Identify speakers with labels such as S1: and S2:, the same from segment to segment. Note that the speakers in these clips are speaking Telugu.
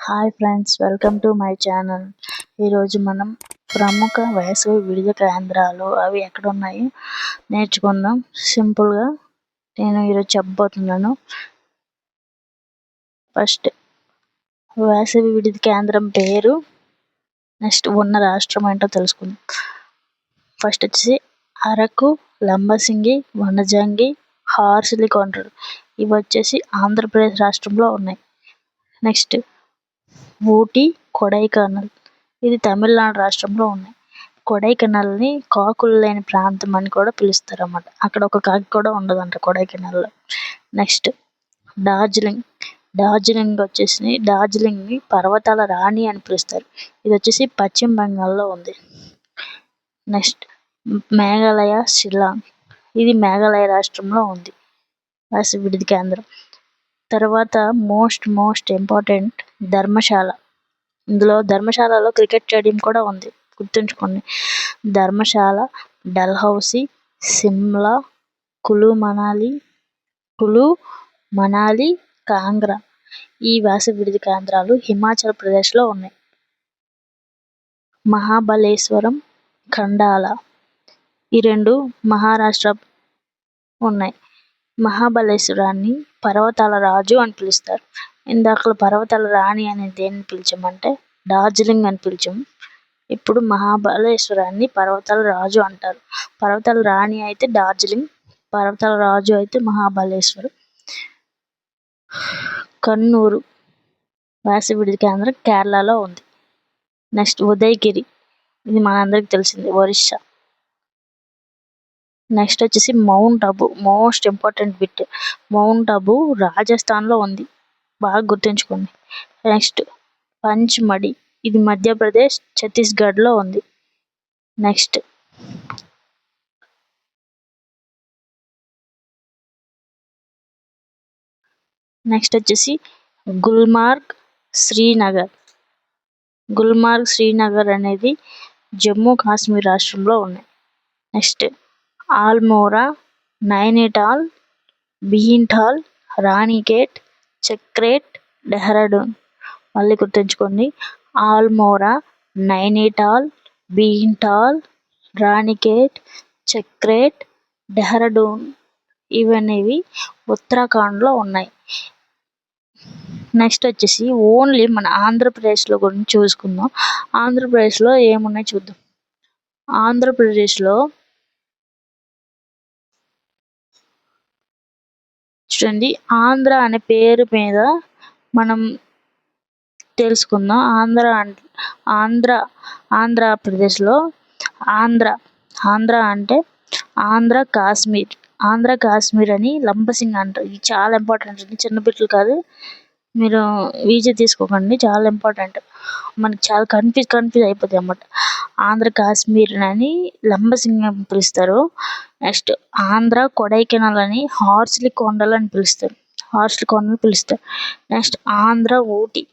S1: Hi friends, welcome to my channel. ఈరోజు మనం ప్రముఖ వేసవి విడిది కేంద్రాలు అవి ఎక్కడ ఉన్నాయో నేర్చుకుందాం. సింపుల్గా నేను ఈరోజు చెప్పబోతున్నాను. ఫస్ట్ వేసవి విడిది కేంద్రం పేరు, నెక్స్ట్ ఉన్న రాష్ట్రం ఏంటో తెలుసుకుందాం. ఫస్ట్ వచ్చేసి అరకు, లంబసింగి, వనజంగి, హార్సిలికొండలు. ఇవి వచ్చేసి ఆంధ్రప్రదేశ్ రాష్ట్రంలో ఉన్నాయి. నెక్స్ట్ ఊటీ, కొడైకెనాల్. ఇది తమిళనాడు రాష్ట్రంలో ఉన్నాయి. కొడైకెనాల్ని కాకులు లేని ప్రాంతం అని కూడా పిలుస్తారు అన్నమాట. అక్కడ ఒక కాకి కూడా ఉండదంట కొడైకెనాల్లో. నెక్స్ట్ డార్జిలింగ్. డార్జిలింగ్ని పర్వతాల రాణి అని పిలుస్తారు. ఇది వచ్చేసి పశ్చిమ బెంగాల్లో ఉంది. నెక్స్ట్ మేఘాలయ, షిల్లాంగ్. ఇది మేఘాలయ రాష్ట్రంలో ఉంది వేసవి విడిది కేంద్రం. తర్వాత మోస్ట్ ఇంపార్టెంట్ ధర్మశాల. ధర్మశాలలో క్రికెట్ స్టేడియం కూడా ఉంది, గుర్తుంచుకోండి. ధర్మశాల, డల్హౌసీ, సిమ్లా, కులు మనాలి, కాంగ్రా. ఈ వేసవి విడిది కేంద్రాలు హిమాచల్ ప్రదేశ్లో ఉన్నాయి. మహాబలేశ్వరం, ఖండాలా. ఈ రెండు మహారాష్ట్ర ఉన్నాయి. మహాబలేశ్వరాన్ని పర్వతాల రాజు అని పిలుస్తారు. ఇందాక పర్వతాల రాణి అని దేన్ని పిలిచామంటే డార్జిలింగ్ అని పిలిచాము. ఇప్పుడు మహాబలేశ్వరాన్ని పర్వతాల రాజు అంటారు. పర్వతాల రాణి అయితే డార్జిలింగ్, పర్వతాల రాజు అయితే మహాబలేశ్వరం. కన్నూరు వేసవి విడిది కేంద్రం కేరళలో ఉంది. నెక్స్ట్ ఉదయగిరి, ఇది మనందరికి తెలిసింది, ఒరిస్సా. నెక్స్ట్ వచ్చేసి mount Abu. Most important bit, mount Abu రాజస్థాన్లో ఉంది, బాగా గుర్తుంచుకోండి. నెక్స్ట్ పంచ్మడి, ఇది మధ్యప్రదేశ్, ఛత్తీస్గఢ్లో ఉంది. నెక్స్ట్ వచ్చేసి గుల్మార్గ్, శ్రీనగర్ అనేది జమ్మూ కాశ్మీర్ రాష్ట్రంలో ఉన్నాయి. నెక్స్ట్ ఆల్మోరా, నైనిటాల్, భీంటాల్, రాణిఖేట్, చక్రేట్, డెహ్రాడూన్. మళ్ళీ గుర్తుంచుకోండి, ఆల్మోరా, నైనిటాల్, భీంటాల్, రాణిఖేట్, చక్రేట్, డెహ్రాడూన్. ఇవనేవి ఉత్తరాఖండ్లో ఉన్నాయి. నెక్స్ట్ వచ్చేసి ఓన్లీ మన ఆంధ్రప్రదేశ్లో గురించి చూసుకుందాం. ఆంధ్రప్రదేశ్లో ఏమున్నాయి చూద్దాం. ఆంధ్రప్రదేశ్లో చూడండి, ఆంధ్ర అనే పేరు మీద మనం తెలుసుకుందాం. ఆంధ్రప్రదేశ్లో ఆంధ్ర అంటే ఆంధ్ర కాశ్మీర్ అని లంబసింగ్ అంటారు. ఇది చాలా ఇంపార్టెంట్ అండి, చిన్న బిట్లు కాదు, మీరు ఈజీ తీసుకోకండి, చాలా ఇంపార్టెంట్. మనకి చాలా కన్ఫ్యూజ్ అయిపోతుంది అన్నమాట. ఆంధ్ర కాశ్మీర్ అని లంబసింగ్ అని పిలుస్తారు. నెక్స్ట్ ఆంధ్ర కొడైకెనాల్ అని హార్సిలికొండలు అని పిలుస్తారు. నెక్స్ట్ ఆంధ్ర ఊటీ,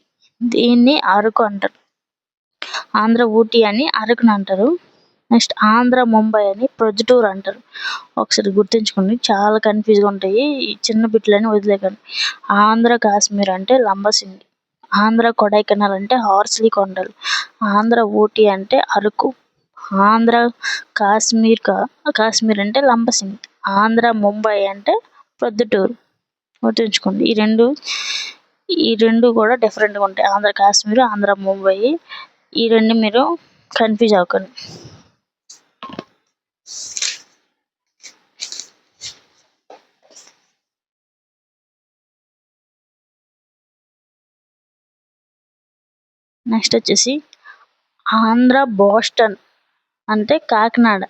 S1: దీన్ని అరకు అంటారు. ఆంధ్ర ఊటీ అని అరకుని అంటారు. నెక్స్ట్ ఆంధ్ర ముంబై అని ప్రొద్దుటూరు అంటారు. ఒకసారి గుర్తుంచుకోండి, చాలా కన్ఫ్యూజ్గా ఉంటాయి, ఈ చిన్న బిట్లని వదిలేకండి. ఆంధ్ర కాశ్మీర్ అంటే లంబసింగి, ఆంధ్ర కొడైకెనాల్ అంటే హార్సిలికొండలు, ఆంధ్ర ఊటీ అంటే అరకు, ఆంధ్ర కాశ్మీర్ అంటే లంబసింగి, ఆంధ్ర ముంబై అంటే ప్రొద్దుటూరు. గుర్తుంచుకోండి, ఈ రెండు కూడా డిఫరెంట్గా ఉంటాయి. ఆంధ్ర కాశ్మీర్, ఆంధ్ర ముంబై, ఈ రెండు మీరు కన్ఫ్యూజ్ అవ్వకండి. నెక్స్ట్ వచ్చేసి ఆంధ్ర బోస్టన్ అంటే కాకినాడ.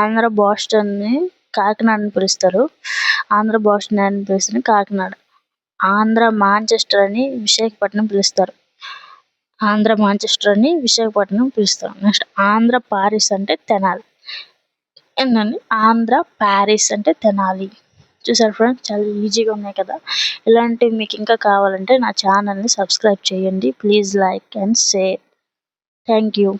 S1: ఆంధ్ర బోస్టన్ని కాకినాడ అని పిలుస్తారు. కాకినాడ. ఆంధ్ర మాంచెస్టర్ అని విశాఖపట్నం పిలుస్తారు. నెక్స్ట్ ఆంధ్ర పారిస్ అంటే తెనాలి. ఆంధ్ర ప్యారిస్ అంటే తెనాలి. చూసారు ఫ్రెండ్స్, చాలా ఈజీగా ఉన్నాయి కదా. ఇలాంటివి మీకు ఇంకా కావాలంటే నా ఛానల్ని సబ్స్క్రైబ్ చేయండి. Please like and share. Thank you.